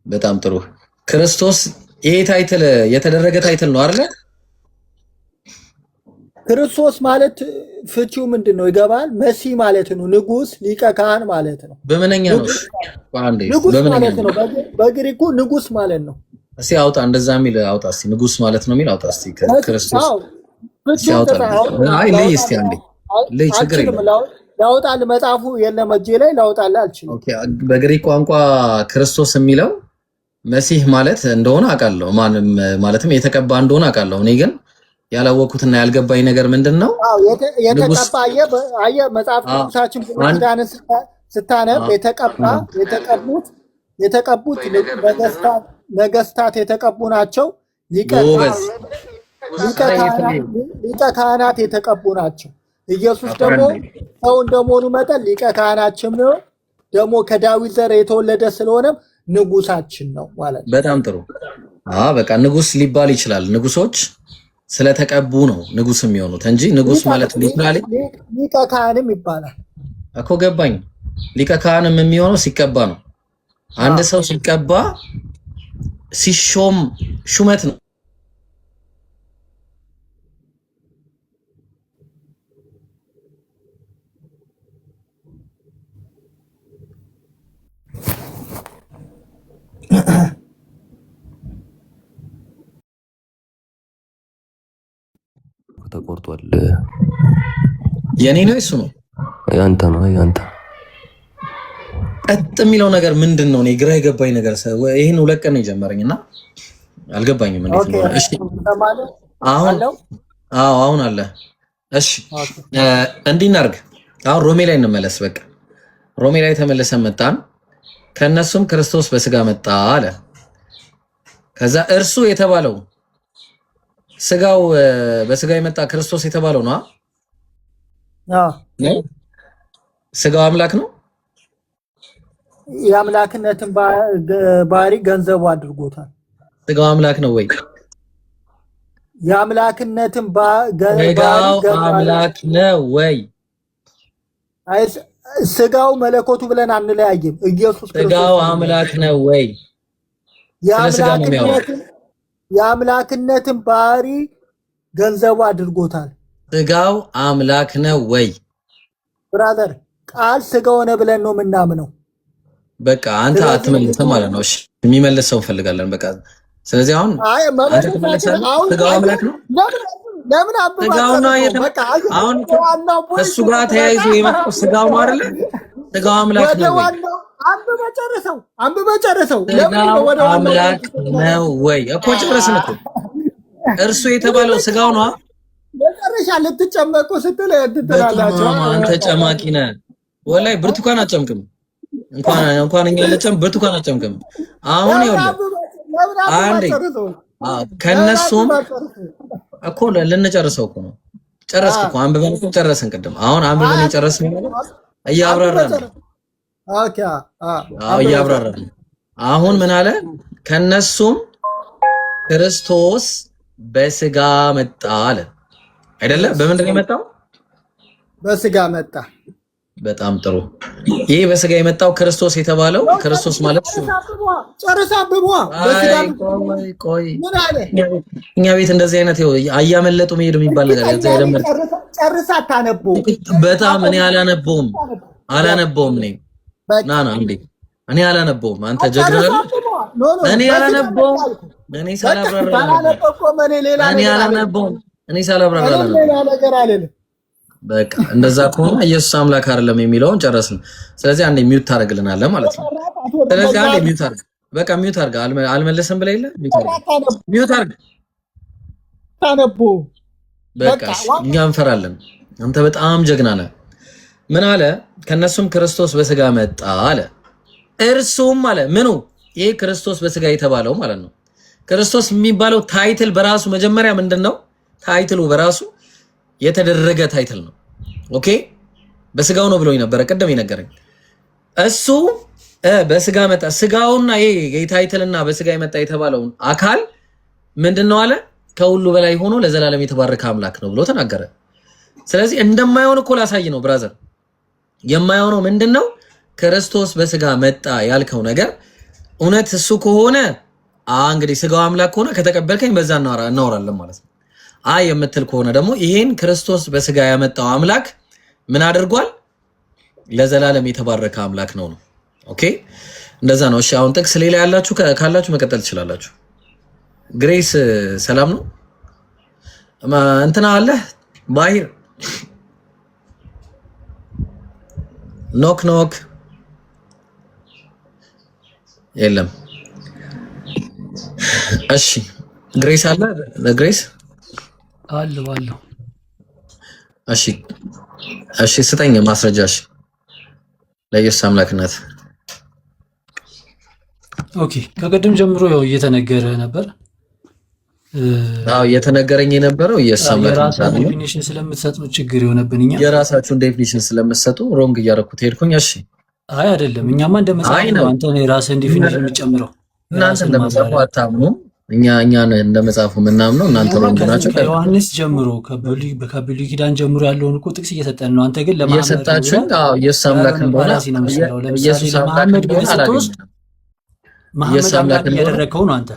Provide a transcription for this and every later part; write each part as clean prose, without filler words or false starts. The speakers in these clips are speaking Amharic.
በጣም ጥሩ። ክርስቶስ ይሄ ታይትል የተደረገ ታይትል ነው አይደል? ክርስቶስ ማለት ፍቺው ምንድነው? ይገባል? መሲህ ማለት ነው። ንጉስ፣ ሊቀ ካህን ማለት ነው። በመነኛ ነው? አንዴ ማለት ነው። በግሪኩ ንጉስ ማለት ነው። እስቲ አውጣ፣ እንደዛ የሚል አውጣ እስቲ። ንጉስ ማለት ነው የሚል አውጣ እስቲ። ክርስቶስ አይ ለይ እስቲ አንዴ ለይ። ችግር የለም ላውጣል። መጽሐፉ የለም እጄ ላይ ላውጣል አልችልም። ኦኬ። በግሪክ ቋንቋ ክርስቶስ የሚለው መሲህ ማለት እንደሆነ አውቃለሁ። ማለትም የተቀባ እንደሆነ አውቃለሁ። እኔ ግን ያላወኩትና ያልገባኝ ነገር ምንድነው? የተቀባ አየ መጽሐፍ ቅዱሳችን ኪዳንን ስታነብ የተቀቡት ነገስታት የተቀቡ ናቸው። ሊቀ ካህናት የተቀቡ ናቸው። ኢየሱስ ደግሞ ሰው እንደመሆኑ መጠን ሊቀ ካህናችን ነው። ደግሞ ከዳዊት ዘር የተወለደ ስለሆነ ንጉሳችን ነው ማለት ነው። በጣም ጥሩ። በቃ ንጉስ ሊባል ይችላል። ንጉሶች ስለተቀቡ ነው ንጉስ የሚሆኑት እንጂ ንጉስ ማለት ሊትራሊ ሊቀ ካህንም ይባላል እኮ። ገባኝ። ሊቀ ካህንም የሚሆነው ሲቀባ ነው። አንድ ሰው ሲቀባ ሲሾም ሹመት ነው። ተቆርጧል። የኔ ነው እሱ ነው ያንተ ነው ያንተ። ቀጥ የሚለው ነገር ምንድን ነው? እኔ ግራ የገባኝ ነገር ይሄን 2 ቀን ነው የጀመረኝና አልገባኝም። እንዴት ነው? እሺ አሁን አለ። እሺ እንዲህ እናድርግ። አሁን ሮሜ ላይ እንመለስ። በቃ ሮሜ ላይ ተመለሰን መጣን። ከነሱም ክርስቶስ በስጋ መጣ አለ። ከዛ እርሱ የተባለው ስጋው በስጋ የመጣ ክርስቶስ የተባለው ነው። ስጋው አምላክ ነው። የአምላክነትን ባህሪ ገንዘቡ አድርጎታል። ስጋው አምላክ ነው ወይ? የአምላክነትን ስጋው አምላክ ነው ወይ? ስጋው መለኮቱ ብለን አንለያይም። ኢየሱስ ክርስቶስ ስጋው አምላክ ነው ወይ? የአምላክነትን ባህሪ ገንዘቡ አድርጎታል። ስጋው አምላክ ነው ወይ? ብራዘር ቃል ስጋ ሆነ ብለን ነው የምናምነው። በቃ አንተ አትመልስም ማለት ነው። እሺ የሚመልስ ሰው እንፈልጋለን። በቃ ስለዚህ አሁን አንተ ትመልሳለህ። ስጋው አምላክ ነው። ለምን አሁን ከሱ ጋር ተያይዞ የመጣው ስጋው ነው አይደለ? ስጋው አምላክ ነው ወይ? አንብበጨረሰው ስጋው አምላክ ነው ወይ እኮ ጨረስን እኮ። እርሱ የተባለው ስጋው ነው። መጨረሻ ልትጨመቁ ስትል እንትላላችሁ። አንተ ጨማቂ ነህ ወላይ። ብርቱካን አጨምቅም እንኳን እኛ ለጨም ብርቱካን አጨምቅም። አሁን ይኸውልህ አንዴ ከነሱም እኮ ልንጨርሰው እኮ ነው። ጨረስክ እኮ አንብበን እኮ ጨረስን ቅድም። አሁን አንብበን የጨረስን ነው እያብራራን ነው። እያብራራን አሁን ምን አለ? ከነሱም ክርስቶስ በስጋ መጣ አለ አይደለ? በምንድን ነው የመጣው? በስጋ መጣ። በጣም ጥሩ። ይሄ በስጋ የመጣው ክርስቶስ የተባለው ክርስቶስ ማለት ጨርሳ አብቧ በስጋ ቆይ ምን አለ? እኛ ቤት እንደዚህ አይነት አያመለጡ መሄድ የሚባል ነገር ያዘ አይደለም። ጨርሳ ታነቦ በጣም እኔ አላነበውም እኔ ና እንዴ እኔ አላነበውም። አንተ ጀግና ነህ። እኔ አላነበውም። እኔ ሳላብራራ ሌላ ነገር አለልህ። በቃ እንደዛ ከሆነ ኢየሱስ አምላክ አይደለም የሚለውን ጨረስን። ስለዚህ አንዴ ሚውት ታደርግልናለህ ማለት ነው። ስለዚህ አንዴ ሚውት አድርግ። በቃ ሚውት አድርግ። አልመለሰም ብለህ የለ ሚውት አድርግ። ታነቡ በቃ እኛ እንፈራለን። አንተ በጣም ጀግና ነህ። ምን አለ? ከነሱም ክርስቶስ በስጋ መጣ አለ። እርሱም አለ ምኑ? ይሄ ክርስቶስ በስጋ የተባለው ማለት ነው። ክርስቶስ የሚባለው ታይትል በራሱ መጀመሪያ ምንድነው? ታይትሉ በራሱ የተደረገ ታይትል ነው። ኦኬ በስጋው ነው ብሎኝ ነበረ ቀደም የነገረኝ። እሱ በስጋ መጣ። ስጋውና ይሄ ታይትልና በስጋ የመጣ የተባለውን አካል ምንድነው አለ? ከሁሉ በላይ ሆኖ ለዘላለም የተባረከ አምላክ ነው ብሎ ተናገረ። ስለዚህ እንደማይሆን እኮ ላሳይ ነው ብራዘር። የማይሆነው ምንድነው? ክርስቶስ በስጋ መጣ ያልከው ነገር እውነት እሱ ከሆነ እንግዲህ ስጋው አምላክ ከሆነ ከተቀበልከኝ በዛ እናወራለን ማለት ነው። አይ የምትል ከሆነ ደግሞ ይሄን ክርስቶስ በስጋ ያመጣው አምላክ ምን አድርጓል? ለዘላለም የተባረከ አምላክ ነው። ኦኬ እንደዛ ነው። እሺ አሁን ጥቅስ ሌላ ያላችሁ ካላችሁ መቀጠል ትችላላችሁ። ግሬስ ሰላም ነው? እንትና አለ ባሂር ኖክ ኖክ የለም። እሺ ግሬስ አለ? ግሬስ አለ። እሺ እሺ ስጠኝ ማስረጃሽ ለኢየሱስ አምላክነት። ኦኬ ከቀደም ጀምሮ ያው እየተነገረ ነበር። እየተነገረኝ የነበረው ኢየሱስ አምላክነት ነው። ዴፊኒሽን ስለምትሰጡ ችግር የሆነብንኛ የራሳችሁን ዴፊኒሽን ስለምትሰጡ ሮንግ እያደረኩት ሄድኩኝ። እሺ አይ አይደለም፣ እኛማ እንደመጻፍ ነው። አንተ ነው የራስህን ዴፊኒሽን የምትጨምረው። እናንተ እንደመጻፉ አታምኑም፣ እኛ እንደመጻፉ ምናምነው እናንተ ሮንግ ናቸው። ከዮሐንስ ጀምሮ ከብሉይ ኪዳን ጀምሮ ያለውን እኮ ጥቅስ እየሰጠን ነው። አንተ ግን ለማመድ እየሰጣችሁ ኢየሱስ አምላክ እንደሆነ ለምሳሌ ለመሐመድ ብትወስድ መሐመድ አምላክ እያደረከው ነው አንተ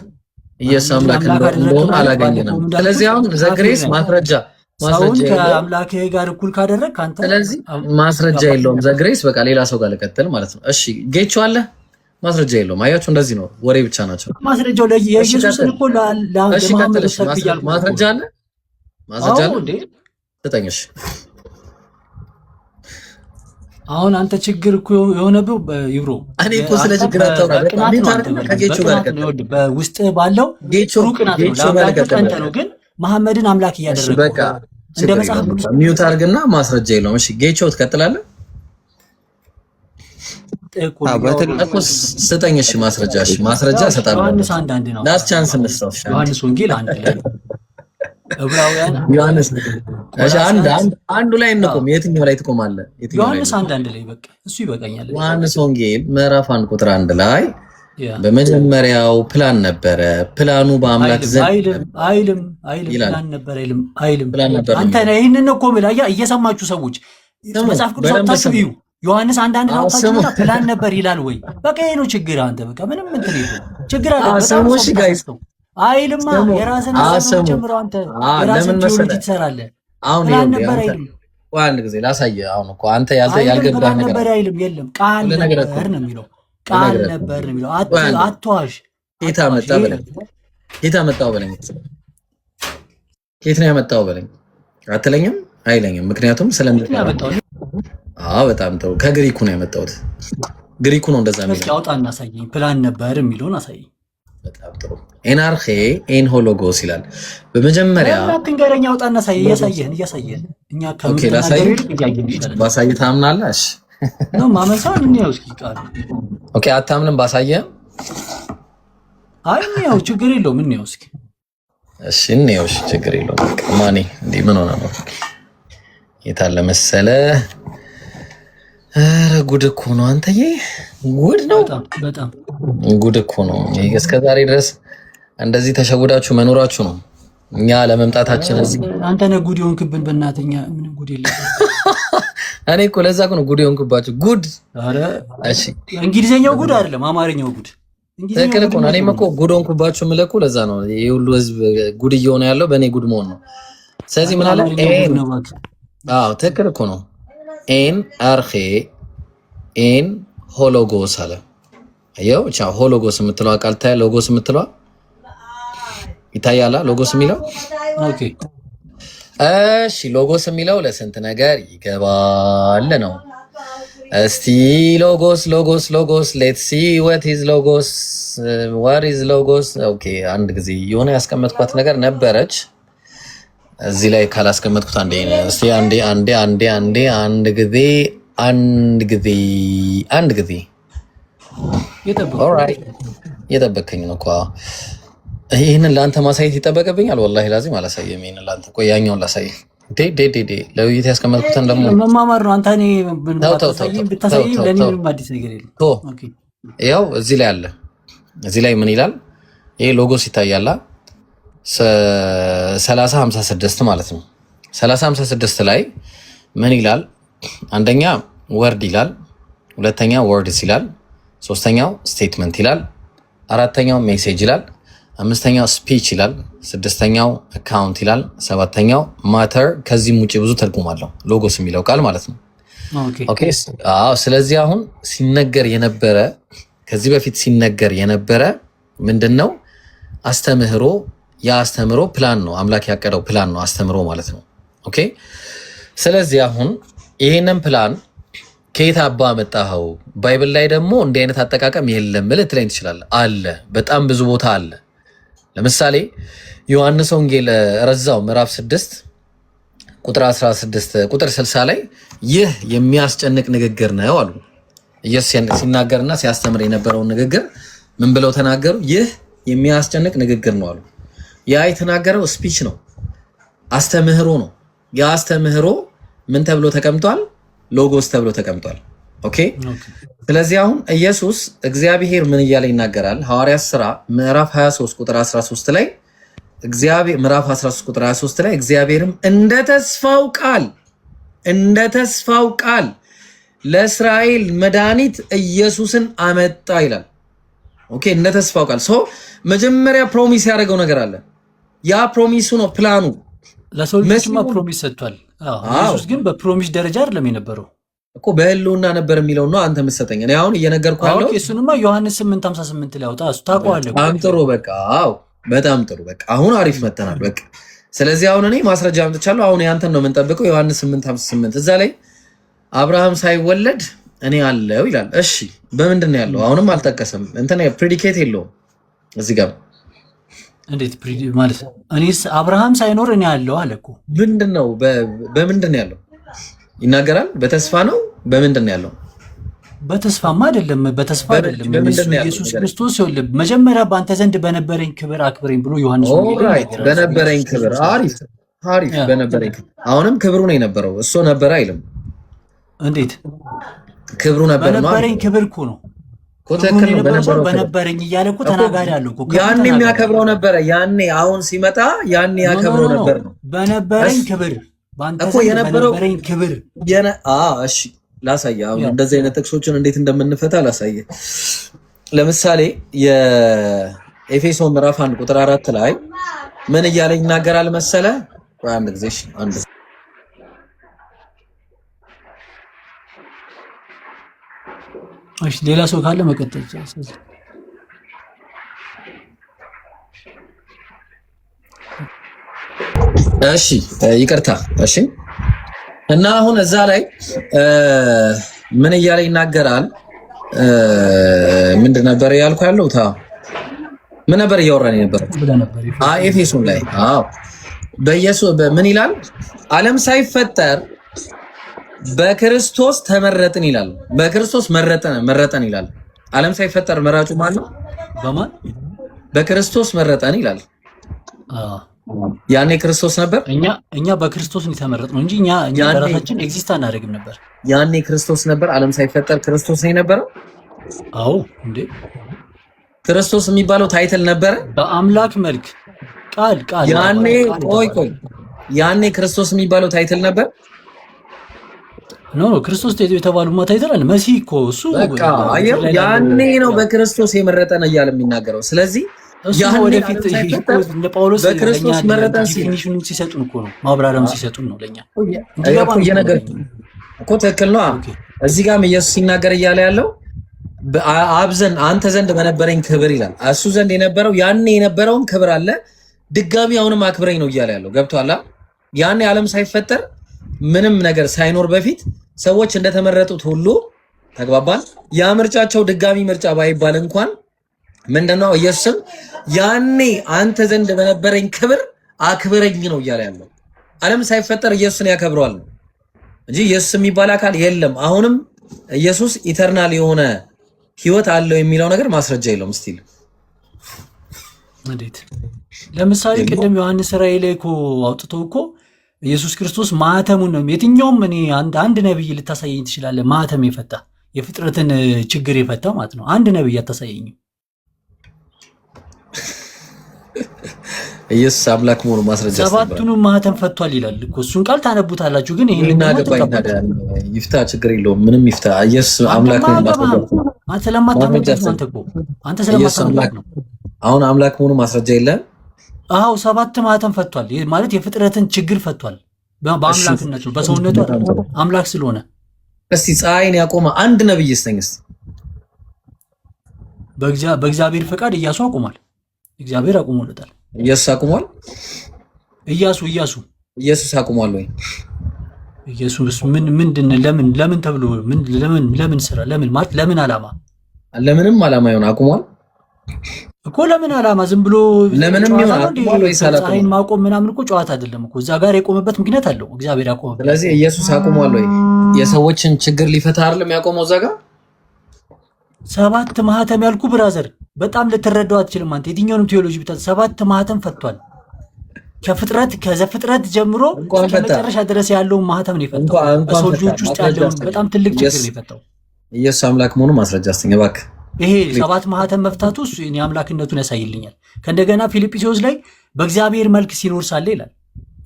ኢየሱስ አምላክ እንደሆነ አላገኘንም። ስለዚህ አሁን ዘግሬስ ማስረጃ ከአምላክህ ጋር እኩል ካደረግክ አንተ ስለዚህ ማስረጃ የለውም። ዘግሬስ በቃ ሌላ ሰው ጋር ልቀጥል ማለት ነው። እሺ ጌቾ አለ ማስረጃ የለውም። አያችሁ እንደዚህ ነው፣ ወሬ ብቻ ናቸው። ማስረጃው ለኢየሱስን እኮ ለመሐመድ ተከያል። ማስረጃ አለ እንዴ? ተጠኝሽ አሁን አንተ ችግር እኮ የሆነብው ይብሮ እኔ እኮ ስለ ችግር አታውራ። ከጌቾ ጋር ልቀጥል። በውስጥ ባለው ጥሩ ቅናት ነው ለአምላክ አንተ ነው ግን መሐመድን አምላክ እያደረገ በቃ እንደ መጽሐፍ ሚውት አድርግና ማስረጃ የለውም። እሺ ጌቾ ትቀጥላለህ። በትልቁ ስጠኝ። እሺ ማስረጃ ማስረጃ እሰጣለሁ። ዮሐንስ አንድ ነው። ላስት ቻንስ እንስጠው። ዮሐንስ ወንጌል አንድ ላይ ዕብራውያን ዮሐንስ እሺ አንዱ ላይ እንቆም። የትኛው ላይ ትቆማለህ? ዮሐንስ አንድ ላይ በቃ እሱ ይበቃኛል። ዮሐንስ ወንጌል ምዕራፍ 1 ቁጥር 1 ላይ በመጀመሪያው ፕላን ነበረ፣ ፕላኑ በአምላክ ዘንድ አይልም ፕላን ነበር አይልም። አንተ ነህ ይሄንን እኮ ብላ እየሰማችሁ ሰዎች መጽሐፍ ቅዱስ አታችሁ እዩ። ዮሐንስ አንድ ነው ታችሁና ፕላን ነበር ይላል ወይ? በቃ ይሄ ነው ችግር። አንተ በቃ ምንም እንትን የለም ችግር አለ። ሰሞሽ ጋይስ አይልማ የራስን ሐሳብ ጀምረው አንተ የራስን ቲዮሎጂ ትሰራለህ። አሁን ፕላን ነበር አይልም። አንድ ጊዜ ላሳየህ። አሁን እኮ አንተ ያልገባህ ነገር ነበር አይልም። የለም ቃል ነበር ነው የሚለው ቃል ነበር ነው የሚለው። አትዋሽ። ጌታ መጣ በለኝ። ጌታ መጣው በለኝ። ጌታ ነው ያመጣው በለኝ አትለኝም? አይለኝም። ምክንያቱም ስለምትመጣው በጣም ተው። ከግሪኩ ነው ያመጣሁት። ግሪኩ ነው እንደዛ የሚለው። እስኪ አውጣና አሳየኝ። ፕላን ነበር የሚለውን አሳየኝ። በጣም ጥሩ። ኤንአርኬ ኤን ሆሎጎስ ይላል። በመጀመሪያ ትንገረኛ አውጣና አሳየኝ። እያሳየን እኛ ባሳየህ ታምናለህ? እሺ ነው ማመንሳው ምን ያው እስኪ ቃል ኦኬ። አታምንም? ባሳየህ አይ ነው ችግር የለውም። ምን ያው እስኪ እሺ ነው እሺ ችግር የለውም። በቃ ማኔ እንዴ ምን ሆነ ነው የታለ መሰለ? ኧረ ጉድ እኮ ነው አንተዬ፣ ጉድ ነው በጣም ጉድ እኮ ነው። እስከ ዛሬ ድረስ እንደዚህ ተሸውዳችሁ መኖራችሁ ነው። እኛ ለመምጣታችን እዚህ አንተ ነህ ጉድ የሆንክብን። በእናትኛ ምንም ጉድ የለም። እኔ እኮ ለዛ እኮ ነው ጉድ የሆንክባችሁ። ጉድ ኧረ እሺ እንግሊዘኛው ጉድ አይደለም አማርኛው ጉድ። ትክክል እኮ ነው። እኔም እኮ ጉድ ሆንክባችሁ የምልህ እኮ ለዛ ነው። ይሄ ሁሉ ህዝብ ጉድ እየሆነ ያለው በእኔ ጉድ መሆን ነው። ስለዚህ ምን አለ? ትክክል እኮ ነው። ኤን አርኼ ኤን ሆሎጎስ አለ። አየው ብቻ ሆሎጎስ የምትለው ቃል ታይ ሎጎስ የምትለው ይታያላ። ሎጎስ የሚለው ኦኬ እሺ፣ ሎጎስ የሚለው ለስንት ነገር ይገባል ነው። እስቲ ሎጎስ ሌትስ ሲ ዋት ኢዝ ሎጎስ ኦኬ። አንድ ጊዜ የሆነ ያስቀመጥኳት ነገር ነበረች እዚህ ላይ ካላስቀመጥኩት አንድ ጊዜ የጠበቀኝ ነው እኮ። ይህንን ለአንተ ማሳየት ይጠበቅብኛል። ወላሂ ላዚም አላሳየም። ይህንን ለአንተ ቆይ ያኛውን ላሳየህ። ለውይይት ያስቀመጥኩትን ደግሞ መማማር ነው። አንተ ብታሳየኝ ለእኔ ምንም አዲስ ነገር የለም። ያው እዚህ ላይ አለ። እዚህ ላይ ምን ይላል? ይሄ ሎጎስ ይታያላ 3056 ማለት ነው። 3056 ላይ ምን ይላል? አንደኛ ወርድ ይላል፣ ሁለተኛ ወርድስ ይላል፣ ሶስተኛው ስቴትመንት ይላል፣ 4ኛው ሜሴጅ ይላል፣ 5ኛው ስፒች ይላል፣ 6ኛው አካውንት ይላል፣ 7ኛው ማተር። ከዚህም ውጭ ብዙ ትርጉም አለው ሎጎስ የሚለው ቃል ማለት ነው። ኦኬ አዎ። ስለዚህ አሁን ሲነገር የነበረ ከዚህ በፊት ሲነገር የነበረ ምንድነው? አስተምህሮ። የአስተምህሮ ፕላን ነው። አምላክ ያቀደው ፕላን ነው አስተምህሮ ማለት ነው። ኦኬ። ስለዚህ አሁን ይሄንን ፕላን ከየት አባ መጣኸው? ባይብል ላይ ደግሞ እንዲህ አይነት አጠቃቀም የለም ልትለኝ ትችላለህ። አለ፣ በጣም ብዙ ቦታ አለ። ለምሳሌ ዮሐንስ ወንጌል ረዛው ምዕራፍ 6 ቁጥር 16 ቁጥር 60 ላይ ይህ የሚያስጨንቅ ንግግር ነው አሉ። ኢየሱስ ሲናገርና ሲያስተምር የነበረውን ንግግር ምን ብለው ተናገሩ? ይህ የሚያስጨንቅ ንግግር ነው አሉ። ያ የተናገረው ስፒች ነው፣ አስተምህሮ ነው። ያ አስተምህሮ ምን ተብሎ ተቀምጧል? ሎጎስ ተብሎ ተቀምጧል። ኦኬ። ስለዚህ አሁን ኢየሱስ እግዚአብሔር ምን እያለ ይናገራል? ሐዋርያት ሥራ ምዕራፍ 23 ቁጥር 13 ላይ እግዚአብሔር ምዕራፍ 13 ቁጥር 23 ላይ እግዚአብሔርም እንደ ተስፋው ቃል ለእስራኤል መድኃኒት ኢየሱስን አመጣ ይላል። ኦኬ። እንደ ተስፋው ቃል ሰው መጀመሪያ ፕሮሚስ ያደረገው ነገር አለ። ያ ፕሮሚሱ ነው ፕላኑ። ለሰው ልጅማ ፕሮሚስ ሰጥቷል። ኢየሱስ ግን በፕሮሚስ ደረጃ አይደለም የነበረው እኮ በህልውና ነበር የሚለው ነው አንተ የምትሰጠኝ። እኔ አሁን እየነገርኩህ ያለው እሱንማ ዮሐንስ 8:58 ላይ አውጣ። እሱ ታውቀዋለህ። በጣም ጥሩ። በቃ አዎ፣ በጣም ጥሩ። በቃ አሁን አሪፍ መተናል። በቃ ስለዚህ አሁን እኔ ማስረጃ አምጥቻለሁ። አሁን ያንተን ነው የምንጠብቀው። ዮሐንስ 8:58 እዛ ላይ አብርሃም ሳይወለድ እኔ አለው ይላል። እሺ በምንድን ነው ያለው? አሁንም አልጠቀሰም። እንትን ፕሪዲኬት የለውም እዚህ ጋር። እንዴት ማለት እኔስ አብርሃም ሳይኖር እኔ አለው አለ እኮ። ምንድን ነው በምንድን ነው ያለው? ይናገራል። በተስፋ ነው። በምንድን ነው ያለው? በተስፋማ አይደለም። በተስፋ አይደለም። ኢየሱስ ክርስቶስ ይወልድ መጀመሪያ በአንተ ዘንድ በነበረኝ ክብር አክብረኝ ብሎ ዮሐንስ ወንጌል በነበረኝ ክብር። አሪፍ በነበረኝ ክብር። አሁንም ክብሩ ነው የነበረው። እሱ ነበር አይልም። እንዴት ክብሩ ነበር ነው? በነበረኝ ክብር እኮ ነው በነበረኝ እያለ እኮ ተናጋሪ አለው እኮ። ያኔ የሚያከብረው ነበረ። ያኔ አሁን ሲመጣ ያኔ ያከብረው ነበር ነው። በነበረኝ ክብር በአንተ ዘንድ በነበረኝ ክብር። እሺ ላሳየህ። አሁን እንደዚህ አይነት ጥቅሶችን እንዴት እንደምንፈታ ላሳየህ። ለምሳሌ የኤፌሶን ምዕራፍ 1 ቁጥር 4 ላይ ምን እያለ ይናገራል መሰለ? አንድ ጊዜ አንድ እሺ፣ ሌላ ሰው ካለ መቀጠል ይችላል። እሺ ይቅርታ። እሺ እና አሁን እዛ ላይ ምን እያለ ይናገራል? ምንድን ነበር ያልኩህ ያለው? ምን ነበር እያወራን ነበር? ኤፌሶን ላይ በኢየሱስ ምን ይላል? ዓለም ሳይፈጠር በክርስቶስ ተመረጥን ይላል። በክርስቶስ መረጠን ይላል። ዓለም ሳይፈጠር መራጩ ማን ነው? በማን? በክርስቶስ መረጠን ይላል። ያኔ ክርስቶስ ነበር። እኛ በክርስቶስ ነው የተመረጥነው እንጂ እኛ በራሳችን ኤግዚስት አናደርግም ነበር። ያኔ ክርስቶስ ነበር። ዓለም ሳይፈጠር ክርስቶስ ነው የነበረው። አዎ እንዴ! ክርስቶስ የሚባለው ታይትል ነበረ በአምላክ መልክ ቃል ያኔ ቆይ ያኔ ክርስቶስ የሚባለው ታይትል ነበር። ኖ ክርስቶስ የተባሉ ታይትል አለ። መሲህ እኮ እሱ በቃ አየው፣ ያኔ ነው በክርስቶስ የመረጠን እያለ የሚናገረው። ስለዚህ ያኔ ወደፊት እንደ ጳውሎስ በክርስቶስ መረጠን ዲፊኒሽኑን ሲሰጡን እኮ ነው፣ ማብራሪያውን ሲሰጡን ነው ለኛ እኮ ትክክል ነው። እዚህ ጋርም ኢየሱስ ሲናገር እያለ ያለው አብ ዘንድ አንተ ዘንድ በነበረኝ ክብር ይላል። እሱ ዘንድ የነበረው ያኔ የነበረውም ክብር አለ፣ ድጋሚ አሁንም አክብረኝ ነው እያለ ያለው። ገብቶሃል? ያኔ ዓለም ሳይፈጠር ምንም ነገር ሳይኖር በፊት ሰዎች እንደተመረጡት ሁሉ ተግባባን። ያ ምርጫቸው ድጋሚ ምርጫ ባይባል እንኳን ምንድነው ኢየሱስም ያኔ አንተ ዘንድ በነበረኝ ክብር አክብረኝ ነው እያለ ያለው። ዓለም ሳይፈጠር ኢየሱስን ያከብረዋል እንጂ ኢየሱስ የሚባል አካል የለም። አሁንም ኢየሱስ ኢተርናል የሆነ ህይወት አለው የሚለው ነገር ማስረጃ የለውም። ስቲል እንዴት? ለምሳሌ ቅድም ዮሐንስ ራእይ ላይ እኮ አውጥቶ እኮ ኢየሱስ ክርስቶስ ማህተሙን ነው። የትኛውም እኔ አንድ ነብይ ልታሳየኝ ትችላለህ? ማህተም የፈታ የፍጥረትን ችግር የፈታ ማለት ነው። አንድ ነብይ አታሳየኝም። ኢየሱስ አምላክ መሆኑ ማስረጃ ሰባቱንም ማህተም ፈቷል ይላል እኮ እሱን ቃል ታነቡታላችሁ። ግን ይሄን ይፍታ ችግር የለውም ምንም ይፍታ። ኢየሱስ አምላክ መሆኑ ማስረጃ አንተ ስለማታመጣው አንተ ስለማታመጣው ነው። አሁን አምላክ መሆኑ ማስረጃ የለም። አዎ ሰባት ማህተም ፈቷል ማለት የፍጥረትን ችግር ፈቷል በአምላክነቱ በሰውነቱ አምላክ ስለሆነ። እስቲ ፀሐይን ያቆመ አንድ ነብይ ስተኝስ በእግዚአብሔር ፈቃድ ኢያሱ አቁሟል። እግዚአብሔር አቁሞለታል። ኢየሱስ አቁሟል። ኢየሱስ አቁሟል ወይ? ኢየሱስ ምንድን ለምን ተብሎ ለምን ስራ ለምን ዓላማ ለምንም ዓላማ ይሆን አቁሟል እኮ ለምን ዓላማ ዝም ብሎ ለምንም ይሆን አቁሟል ወይ? ፀሐይን ማቆም ምናምን እኮ ጨዋታ አይደለም እኮ እዛ ጋር የቆመበት ምክንያት አለው እግዚአብሔር ያቆመበት። ስለዚህ ኢየሱስ አቁሟል ወይ? የሰዎችን ችግር ሊፈታ አይደለም ያቆመው እዛ ጋር ሰባት ማህተም ያልኩ ብራዘር በጣም ልትረዳው አትችልም አንተ የትኛውንም ቴዎሎጂ ብታ ሰባት ማህተም ፈቷል። ከዘፍጥረት ጀምሮ እስከ መጨረሻ ድረስ ያለውን ማህተም ነው የፈታው። በሰው ልጆች ውስጥ ያለውን በጣም ትልቅ ችግር ነው የፈታው። ኢየሱስ አምላክ መሆኑ ማስረጃ አስተኛ እባክህ። ይሄ ሰባት ማህተም መፍታቱ እሱ አምላክነቱን ያሳይልኛል። ከእንደገና ፊልጵስዩስ ላይ በእግዚአብሔር መልክ ሲኖር ሳለ ይላል።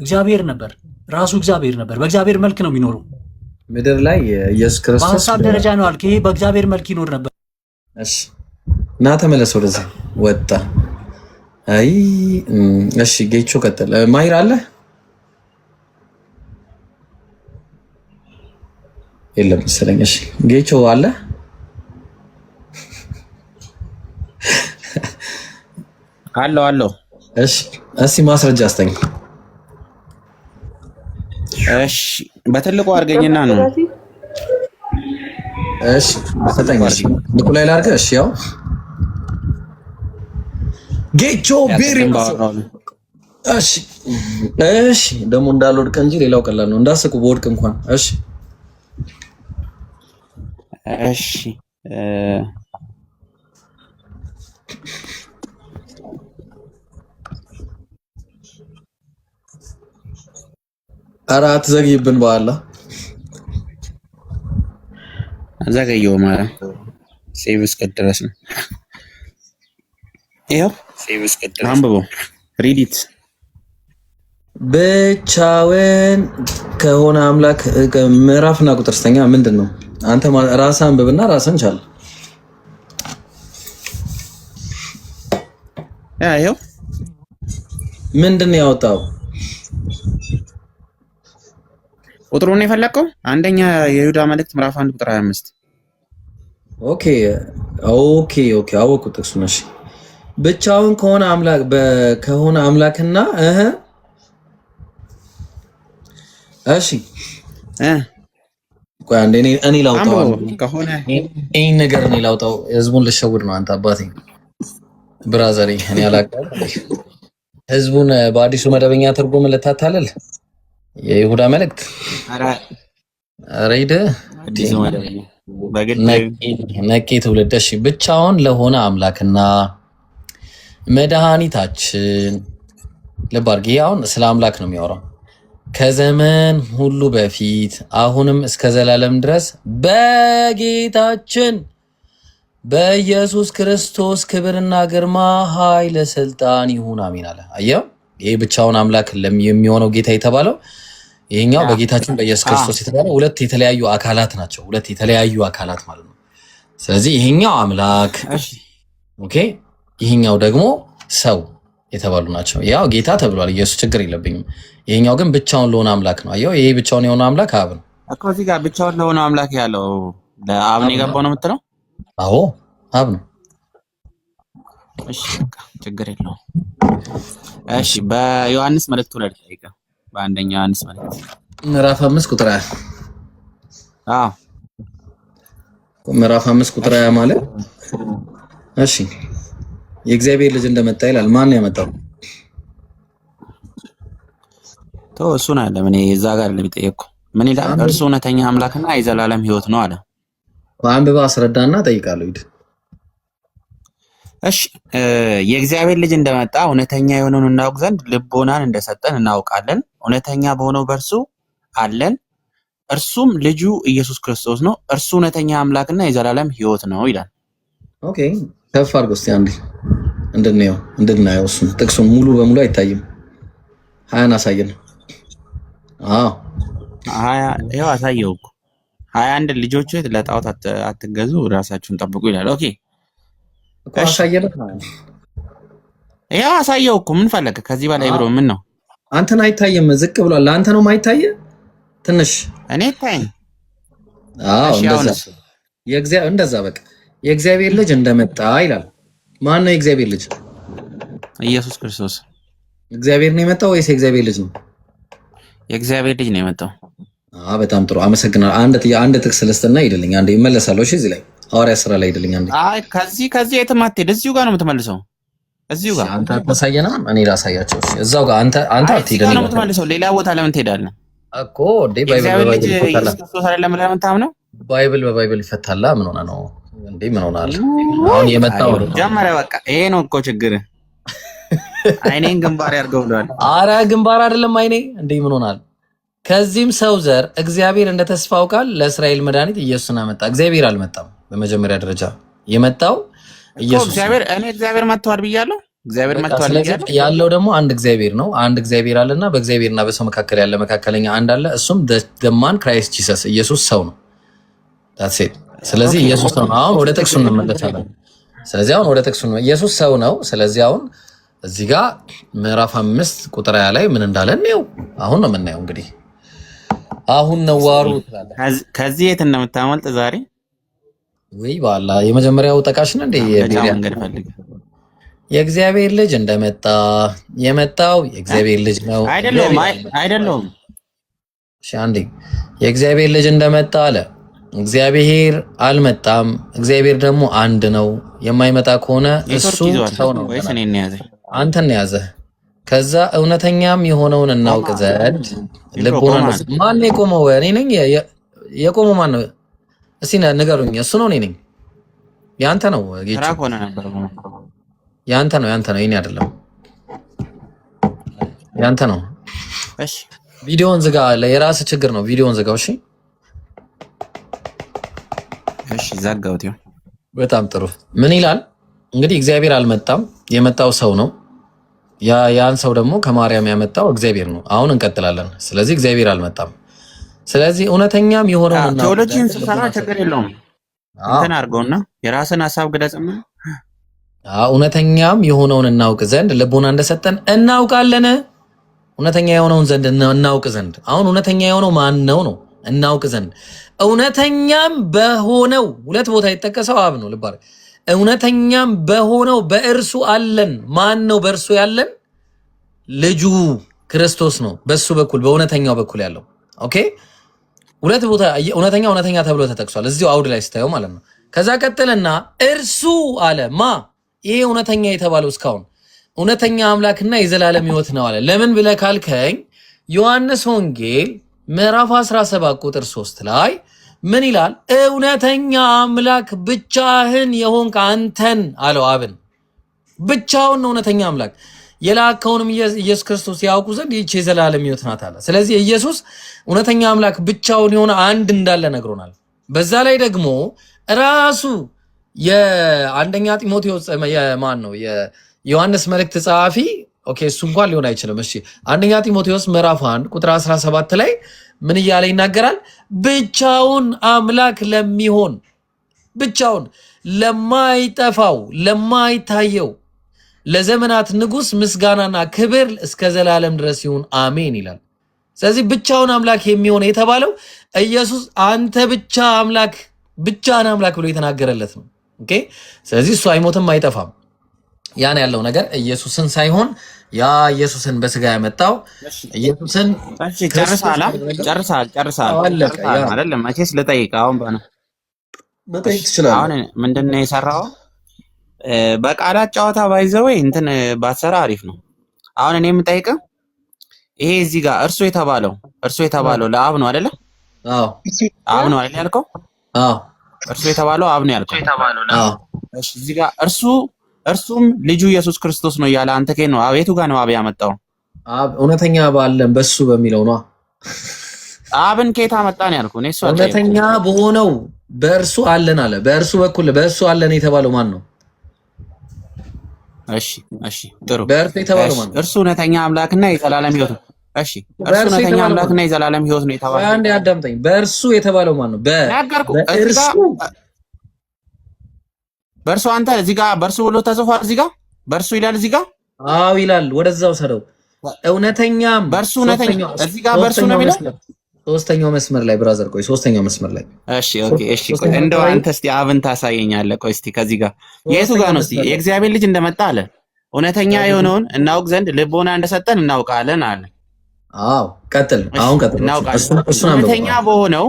እግዚአብሔር ነበር ራሱ እግዚአብሔር ነበር። በእግዚአብሔር መልክ ነው የሚኖረው ምድር ላይ ኢየሱስ ክርስቶስ በሐሳብ ደረጃ ነው አልክ። ይሄ በእግዚአብሔር መልክ ይኖር ነበር። እሺ እና ተመለስ ወደዛ ወጣ። አይ እሺ ጌቾ ቀጥል። ማይር አለ የለም መሰለኝ። እሺ ጌቾ አለ አለው። እሺ እስኪ ማስረጃ አስተኝ። እሺ በትልቁ አድርገኝና ነው። እሺ ሰጠኝ። እሺ ንቁላይ ላድርግ። እሺ ያው ጌቾ ቤሪ እሺ ደግሞ እንዳልወድቅ እንጂ ሌላው ቀላል ነው። እንዳስቁ በወድቅ እንኳን እሺ አራት ዘግይብን በኋላ ዘገየው ማለት ሴቭ እስከድረስ ነው። ይኸው ሴቭ እስከድረስ አንብበው ሪዲት ብቻውን ከሆነ አምላክ ምዕራፍና ቁጥር ስተኛ ምንድን ነው? አንተ ራስህ አንብብና ራስህን ቻል። ይኸው ምንድን ነው ያወጣው? ቁጥሩን የፈለቀው አንደኛ የይሁዳ መልእክት ምዕራፍ 1 ቁጥር 25። ኦኬ አወኩት ጥቅሱን። እሺ ብቻውን ከሆነ አምላክና እሺ ቆይ አንዴ እኔ ላውጣው ከሆነ ይሄን ነገር እኔ ላውጣው። ህዝቡን ልሸውድ ነው አንተ አባቴ ብራዘሪ። እኔ አላውቅም ህዝቡን በአዲሱ መደበኛ ትርጉም ልታታለል የይሁዳ መልእክት አረይደ ነቄ ትውልድ። እሺ ብቻውን ለሆነ አምላክና መድኃኒታችን ልብ አድርጊ። አሁን ስለ አምላክ ነው የሚያወራው። ከዘመን ሁሉ በፊት አሁንም እስከ ዘላለም ድረስ በጌታችን በኢየሱስ ክርስቶስ ክብርና ግርማ ኃይለ ስልጣን ይሁን አሜን አለ። አየው ይሄ ብቻውን አምላክ የሚሆነው ጌታ የተባለው ይሄኛው በጌታችን በኢየሱስ ክርስቶስ የተባለው ሁለት የተለያዩ አካላት ናቸው። ሁለት የተለያዩ አካላት ማለት ነው። ስለዚህ ይሄኛው አምላክ ኦኬ፣ ይሄኛው ደግሞ ሰው የተባሉ ናቸው። ያው ጌታ ተብሏል ኢየሱስ ችግር የለብኝም። ይሄኛው ግን ብቻውን ለሆነ አምላክ ነው። አየው ይሄ ብቻውን የሆነ አምላክ አብ ነው እኮ። እዚህ ጋር ብቻውን ለሆነ አምላክ ያለው ለአብ ነው የገባው ነው የምትለው? አዎ አብ ነው። እሺ ችግር የለውም። እሺ በዮሐንስ መልእክቱ ላይ ጠይቀ በአንደኛ ዮሐንስ መልእክት ምዕራፍ 5 ቁጥር 20 አዎ ምዕራፍ 5 ቁጥር 20 ማለት እሺ የእግዚአብሔር ልጅ እንደመጣ ይላል። ማን ነው ያመጣው? እሱን አለ ምን እዛ ጋር ለሚጠየቁ ምን ይላል? እርሱ እውነተኛ አምላክና የዘላለም ሕይወት ነው አለ። አንብባ አስረዳና ጠይቃለሁ። ሂድ። እሺ የእግዚአብሔር ልጅ እንደመጣ እውነተኛ የሆነውን እናውቅ ዘንድ ልቦናን እንደሰጠን እናውቃለን። እውነተኛ በሆነው በእርሱ አለን፣ እርሱም ልጁ ኢየሱስ ክርስቶስ ነው። እርሱ እውነተኛ አምላክና የዘላለም ሕይወት ነው ይላል። ኦኬ ከፍ አድርጎ እስቲ አንዴ እንድናየው እሱን ጥቅሱን ሙሉ በሙሉ አይታይም። 20 አሳየን። አዎ 20 ይኸው አሳየው እኮ 21 ልጆች ለጣዖት አትገዙ ራሳችሁን ጠብቁ ይላል። ኦኬ እኮ አሳየን። ይኸው አሳየው እኮ ምን ፈለገ ከዚህ በላይ ብሎ ምን ነው? አንተን አይታየም፣ ዝቅ ብሏል። ለአንተ ነው የማይታየ ትንሽ እኔ ይታየኝ። አዎ እንደዛ በቃ የእግዚአብሔር ልጅ እንደመጣ ይላል። ማን ነው የእግዚአብሔር ልጅ? ኢየሱስ ክርስቶስ። እግዚአብሔር ነው የመጣው ወይስ የእግዚአብሔር ልጅ ነው? የእግዚአብሔር ልጅ ነው የመጣው። በጣም ጥሩ አመሰግናለሁ። አንድ ጥቅስ ልስጥና ይደልኝ አንዴ እመለሳለሁ። እሺ እዚህ ላይ ሐዋርያ ሥራ ላይ ይደልኝ አንዴ። አይ ከዚህ የትም አትሄድ፣ እዚሁ ጋር ነው የምትመልሰው። እዚሁ ጋር አንተ አታሳየና እኔ ላሳያቸው። እሺ እዛው ጋር አንተ አትሄድ ነው የምትመልሰው። ሌላ ቦታ ለምን ትሄዳለህ እኮ? እንዴ ባይብል ኢየሱስ ክርስቶስ አይደለም ለምን ታምነው? ባይብል ይፈታላ። ምን ሆነ ነው እንዴ? ምን ሆናል? አሁን የመጣው ጀመረ። በቃ ይሄ ነው እኮ ችግር። አይኔን ግንባር ያርገው ብሏል። አረ ግንባር አይደለም አይኔ። እንዴ ምን ሆናል? ከዚህም ሰው ዘር እግዚአብሔር እንደ ተስፋው ቃል ለእስራኤል መድኃኒት ኢየሱስን አመጣ። እግዚአብሔር አልመጣም። በመጀመሪያ ደረጃ የመጣው ኢየሱስ እግዚአብሔር መጥቷል ብያለሁ። እግዚአብሔር መጥቷል ብያለሁ። ያለው ደግሞ አንድ እግዚአብሔር ነው። አንድ እግዚአብሔር አለና በእግዚአብሔርና በሰው መካከል ያለ መካከለኛ አንድ አለ። እሱም ደማን ክራይስት ጂሰስ ኢየሱስ ሰው ነው። ዳትስ ኢት። ስለዚህ ኢየሱስ ነው። አሁን ወደ ጥቅሱ እንመለሳለን። ስለዚህ አሁን ወደ ጥቅሱ ነው። ኢየሱስ ሰው ነው። ስለዚህ አሁን እዚህ ጋር ምዕራፍ 5 ቁጥር 20 ላይ ምን እንዳለ ነው አሁን ነው የምናየው። እንግዲህ አሁን ነው ዋሩ ከዚህ የት እንደምታመልጥ ዛሬ ወይ ባላ የመጀመሪያው ጠቃሽ ነው እንደ የእግዚአብሔር ልጅ እንደመጣ የመጣው የእግዚአብሔር ልጅ ነው አይደለም። እሺ አንዴ የእግዚአብሔር ልጅ እንደመጣ አለ። እግዚአብሔር አልመጣም። እግዚአብሔር ደግሞ አንድ ነው። የማይመጣ ከሆነ እሱ ሰው ነው ወይስ እኔን ያዘ? አንተን ያዘ። ከዛ እውነተኛም የሆነውን እናውቅ ዘንድ ልቦና ነው። ማን ነው የቆመው? እኔ ነኝ። የቆመው ማን ነው? እስቲ ንገሩኝ። እሱ ነው? እኔ ነኝ? ያንተ ነው ጌታ ሆነ ነበር። ያንተ ነው የኔ አይደለም። ያንተ ነው። እሺ ቪዲዮውን ዝጋ። የራስ ችግር ነው። ቪዲዮውን ዝጋው። እሺ እሺ ዘጋውት። በጣም ጥሩ። ምን ይላል እንግዲህ? እግዚአብሔር አልመጣም። የመጣው ሰው ነው። ያን ሰው ደግሞ ከማርያም ያመጣው እግዚአብሔር ነው። አሁን እንቀጥላለን። ስለዚህ እግዚአብሔር አልመጣም። ስለዚህ እውነተኛም የሆነውን ቴዎሎጂን ስሰራ ችግር የለውም። እንትን አድርገውና የራስን ሐሳብ ግለጽም። እውነተኛም የሆነውን እናውቅ ዘንድ ልቦና እንደሰጠን እናውቃለን። እውነተኛ የሆነውን ዘንድ እናውቅ ዘንድ። አሁን እውነተኛ የሆነው ማን ነው? እናውቅ ዘንድ እውነተኛም በሆነው ሁለት ቦታ የተጠቀሰው አብ ነው። ልባር እውነተኛም በሆነው በእርሱ አለን። ማን ነው በእርሱ ያለን? ልጁ ክርስቶስ ነው። በሱ በኩል በእውነተኛው በኩል ያለው ኦኬ። ሁለት ቦታ እውነተኛ ተብሎ ተጠቅሷል እዚሁ አውድ ላይ ስታየው ማለት ነው። ከዛ ቀጥልና እርሱ አለ ማ ይሄ እውነተኛ የተባለው እስካሁን እውነተኛ አምላክና የዘላለም ሕይወት ነው አለ። ለምን ብለህ ካልከኝ ዮሐንስ ወንጌል ምዕራፍ 17 ቁጥር 3 ላይ ምን ይላል? እውነተኛ አምላክ ብቻህን የሆንክ አንተን አለው አብን። ብቻውን ነው እውነተኛ አምላክ። የላከውንም ኢየሱስ ክርስቶስ ያውቁ ዘንድ ይህች የዘላለም ሕይወት ናት አለ። ስለዚህ ኢየሱስ እውነተኛ አምላክ ብቻውን የሆነ አንድ እንዳለ ነግሮናል። በዛ ላይ ደግሞ ራሱ የአንደኛ ጢሞቴዎስ የማን ነው የዮሐንስ መልእክት ጸሐፊ ኦኬ እሱ እንኳን ሊሆን አይችልም። እሺ አንደኛ ጢሞቴዎስ ምዕራፍ 1 ቁጥር 17 ላይ ምን እያለ ይናገራል? ብቻውን አምላክ ለሚሆን ብቻውን ለማይጠፋው ለማይታየው ለዘመናት ንጉሥ ምስጋናና ክብር እስከ ዘላለም ድረስ ይሁን አሜን ይላል። ስለዚህ ብቻውን አምላክ የሚሆን የተባለው ኢየሱስ አንተ ብቻ አምላክ ብቻህን አምላክ ብሎ የተናገረለት ነው። ኦኬ ስለዚህ እሱ አይሞትም አይጠፋም። ያን ያለው ነገር ኢየሱስን ሳይሆን ያ ኢየሱስን በስጋ ያመጣው ኢየሱስን ጨርሳል አይደለም። መቼስ ልጠይቅ አሁን መጠይቅ ትችላለህ። አሁን ምንድነው የሰራው? በቃላት ጨዋታ ባይዘው እንትን ባትሰራ አሪፍ ነው። አሁን እኔ የምጠይቅህ ይሄ እዚህ ጋር እርሱ የተባለው ለአብ ነው አይደለ? አዎ አብ ነው አይደል ያልከው? አዎ እርሱ የተባለው አብ ነው ያልከው? አዎ እሺ እዚህ ጋር እርሱም ልጁ ኢየሱስ ክርስቶስ ነው እያለ አንተ ከየት ነው አቤቱ ጋር ነው አብ ያመጣው? አብ እውነተኛ ባለን በሱ በሚለው ነው። አብን ከየት አመጣ ነው ያልኩህ? እኔ እሱ እውነተኛ በሆነው በእርሱ አለን አለ። በእርሱ በኩል በእሱ አለን የተባለው ማን ነው? እሺ እሺ ጥሩ። በእርሱ የተባለው ማን ነው? እርሱ እውነተኛ አምላክና የዘላለም ሕይወት ነው። እሺ እርሱ እውነተኛ አምላክና የዘላለም ሕይወት ነው የተባለው። አንዴ አዳምጠኝ። በእርሱ የተባለው ማን ነው? በእርሱ አንተ እዚህ ጋር በእርሱ ብሎ ተጽፏል። እዚህ ጋር በእርሱ ይላል። እዚህ ጋር አዎ ይላል። ወደዛው ሰደው እውነተኛም በእርሱ እውነተኛ እዚህ ጋር በእርሱ ነው የሚለው። ሶስተኛው መስመር ላይ ብራዘር፣ ቆይ ሶስተኛው መስመር ላይ እሺ ኦኬ እሺ ቆይ እንደው አንተ እስቲ አብን ታሳየኛለህ። ቆይ እስቲ ከዚህ ጋር የቱ ጋር ነው? እስቲ የእግዚአብሔር ልጅ እንደመጣ አለ እውነተኛ የሆነውን እናውቅ ዘንድ ልቦና እንደሰጠን እናውቃለን አለ። አዎ ቀጥል። አሁን ቀጥል። እውነተኛ በሆነው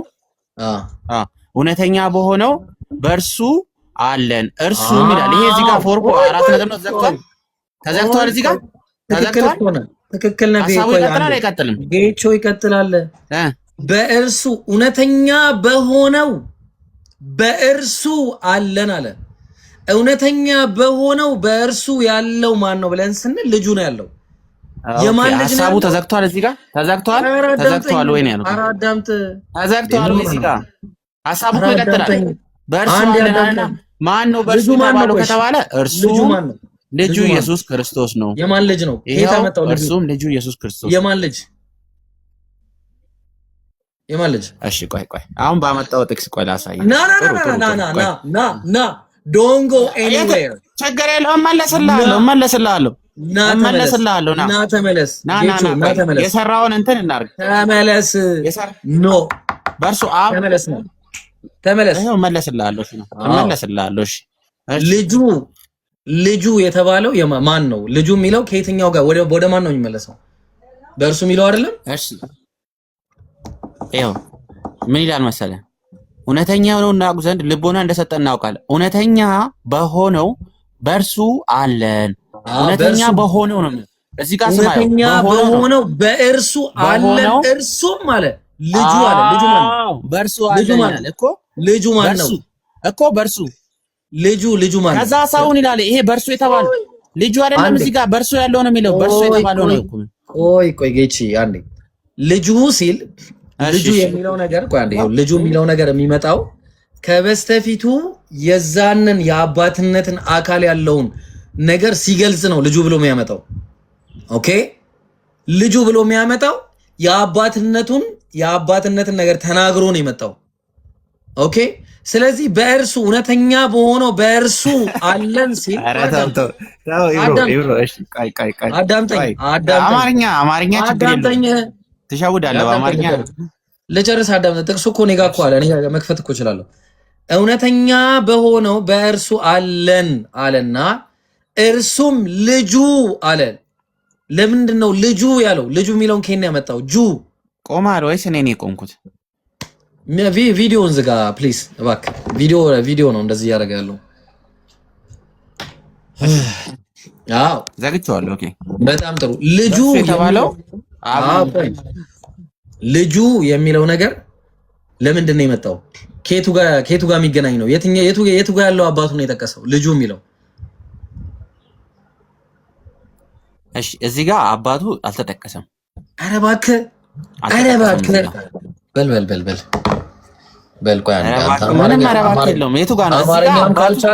እውነተኛ በሆነው በእርሱ አለን እርሱ ይላል። ይሄ እዚህ ጋር ፎርኮ አራት ነጥብ ነው ተዘግቷል። እዚህ ጋር ተዘግቷል። ትክክል ነው። ሀሳቡ ይቀጥላል አይቀጥልም? ጌቾ ይቀጥላል። በእርሱ እውነተኛ በሆነው በእርሱ አለን አለ። እውነተኛ በሆነው በእርሱ ያለው ማን ነው ብለን ስንል ልጁ ነው ያለው። የማን ልጅ ነው? ሀሳቡ ተዘግቷል። እዚህ ጋር ተዘግቷል ወይ ነው ያለው? አዳምጥ። ተዘግቷል ወይ? እዚህ ጋር ሀሳቡ እኮ ይቀጥላል። በእርሱ አለንና ማን ነው በእርሱ የተባለው ከተባለ እርሱ ልጁ ኢየሱስ ክርስቶስ ነው። የማን ልጅ ነው? የታመጣው ልጅ? እርሱም ልጁ ኢየሱስ ክርስቶስ። የማን ልጅ? የማን ልጅ? እሺ ቆይ አሁን ባመጣው ጥቅስ ቆይ ላሳይ። ና ዶንት ጎ ኤኒዌር። ችግር የለውም እመለስልሃለሁ። ና ተመለስ። የሰራውን እንትን እናድርግ። ተመለስ። ኖ በእርሱ ተመለስ። እመለስልሃለሁ። ልጁ የተባለው ማን ነው? ልጁ የሚለው ከየትኛው ጋር ወደ ማን ነው የሚመለሰው? በእርሱ የሚለው አይደለም። እሺ ይኸው ምን ይላል መሰለህ? እውነተኛ የሆነው እናውቅ ዘንድ ልቦና እንደሰጠን እናውቃለን። እውነተኛ በሆነው በእርሱ አለን። እውነተኛ በሆነው ነው እዚህ ጋር ስማየው። እውነተኛ በሆነው በእርሱ አለን። እርሱም አለ ልጁ አለ። ልጁ ማን ነው? በእርሱ አለን እኮ። ልጁ ማን ነው እኮ? በእርሱ ልጁ ማን ነው? ከዛ ሰውን ይላል። ይሄ በእርሱ የተባለው ልጁ አይደለም። እዚህ ጋር በእርሱ ያለው ነው የሚለው። በእርሱ የተባለው ነው እኮ። ቆይ ጌቺ አንዴ ልጁ ሲል ልጁ የሚለው ነገር ቆይ አንዴ ልጁ የሚለው ነገር የሚመጣው ከበስተፊቱ የዛንን የአባትነትን አካል ያለውን ነገር ሲገልጽ ነው ልጁ ብሎ የሚያመጣው። ኦኬ ልጁ ብሎ የሚያመጣው የአባትነትን ነገር ተናግሮ ነው የመጣው። ኦኬ ስለዚህ በእርሱ እውነተኛ በሆነው በእርሱ አለን ሲል አማርኛ ትሸውዳለህ። በአማርኛ ልጨርስ። አዳምጠኝ። ጥቅሱ እኮ እኔ ጋር እኮ አለ። እኔ መክፈት እኮ እችላለሁ። እውነተኛ በሆነው በእርሱ አለን አለና እርሱም ልጁ አለ። ለምንድን ነው ልጁ ያለው? ልጁ የሚለውን ከኔ ያመጣው ጁ ቆማል ወይስ እኔ ነኝ የቆምኩት? ቪዲዮውን ዝጋ ፕሊዝ እባክህ። ቪዲዮ ነው እንደዚህ እያደረገ ያለው። አዎ ዘግቼዋለሁ። ኦኬ በጣም ጥሩ። ልጁ የተባለው ልጁ የሚለው ነገር ለምንድን ነው የመጣው? ከየቱ ጋር የሚገናኝ ነው? የቱ ጋር ያለው አባቱ ነው የጠቀሰው? ልጁ የሚለው እሺ፣ እዚህ ጋር አባቱ አልተጠቀሰም። ኧረ እባክህ በል ቆይ አንተ የቱ ጋር ነው?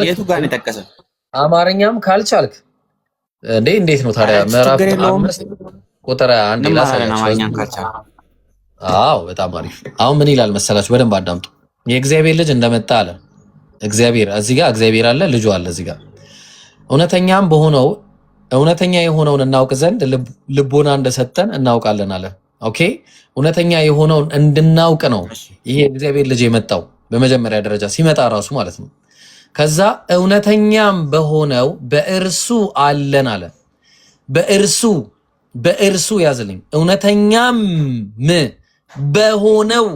የቱ ጋር ነው የጠቀሰው? አማርኛም ካልቻልክ እንዴት ነው ታዲያ? ምዕራፍ 5 ቁጥር 1 አማርኛም ካልቻልክ አዎ በጣም አሪፍ። አሁን ምን ይላል መሰላችሁ? በደንብ አዳምጡ። የእግዚአብሔር ልጅ እንደመጣ አለ። እግዚአብሔር እዚህ ጋር እግዚአብሔር አለ፣ ልጁ አለ እዚህ ጋር። እውነተኛ የሆነውን እናውቅ ዘንድ ልቦና እንደሰጠን እናውቃለን አለ። ኦኬ እውነተኛ የሆነውን እንድናውቅ ነው ይሄ እግዚአብሔር ልጅ የመጣው በመጀመሪያ ደረጃ ሲመጣ ራሱ ማለት ነው። ከዛ እውነተኛም በሆነው በእርሱ አለን አለ። በእርሱ ያዝልኝ። እውነተኛም በሆነው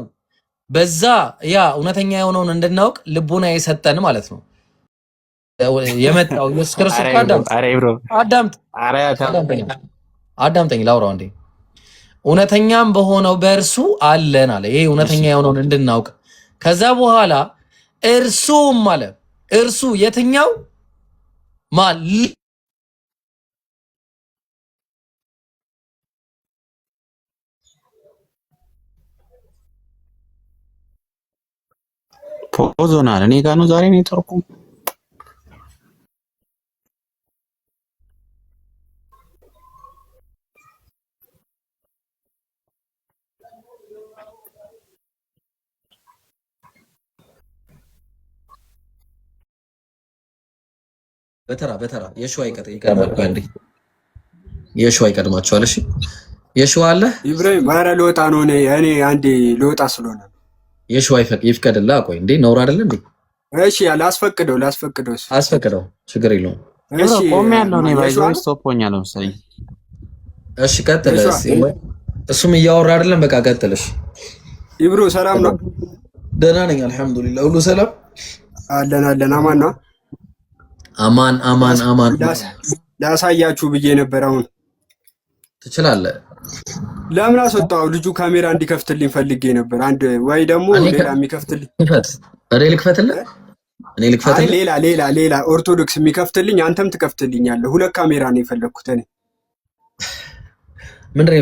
በዛ ያ እውነተኛ የሆነውን እንድናውቅ ልቦና የሰጠን ማለት ነው የመጣው ኢየሱስ ክርስቶስ። አዳምጠኝ ላውራው እንዴ። እውነተኛም በሆነው በእርሱ አለን አለ። ይሄ እውነተኛ የሆነውን እንድናውቅ። ከዛ በኋላ እርሱም አለ። እርሱ የትኛው ማን? ፖዞናል። እኔ ጋር ነው ዛሬ ኔትወርኩ በተራ የሸዋ ይቀድማል። አንዴ የሸዋ ይቀድማቸዋል። እሺ የሸዋ አለ ኢብራሂም ኧረ ልወጣ ነው እኔ አንዴ ልወጣ ስለሆነ የሸዋ ይፍቀድልህ። ቆይ እንዴ ነውር አይደለ እንዴ? እሺ ላስፈቅደው አስፈቅደው፣ ችግር የለውም። እሺ ቆሜ ያለው ነው ባይዘው ስቶፕ ሆኛለሁ መሰለኝ። እሺ ቀጥል። እሱም እያወራ አይደለም። በቃ ቀጥልሽ። ኢብሮ ሰላም ነው? ደህና ነኝ አልሐምዱሊላህ፣ ሁሉ ሰላም አለን። አማን ነው? አማን። ላሳያችሁ ብዬ ነበር። አሁን ትችላለህ። ለምን አስወጣው? ልጁ ካሜራ እንዲከፍትልኝ ፈልጌ ነበር። አንድ ወይ ደግሞ ሌላ የሚከፍትልኝ እኔ ልክፈትልህ። ሌላ ኦርቶዶክስ የሚከፍትልኝ አንተም ትከፍትልኛለህ። 2 ካሜራ ነው የፈለግኩት እኔ። ምንድን ነው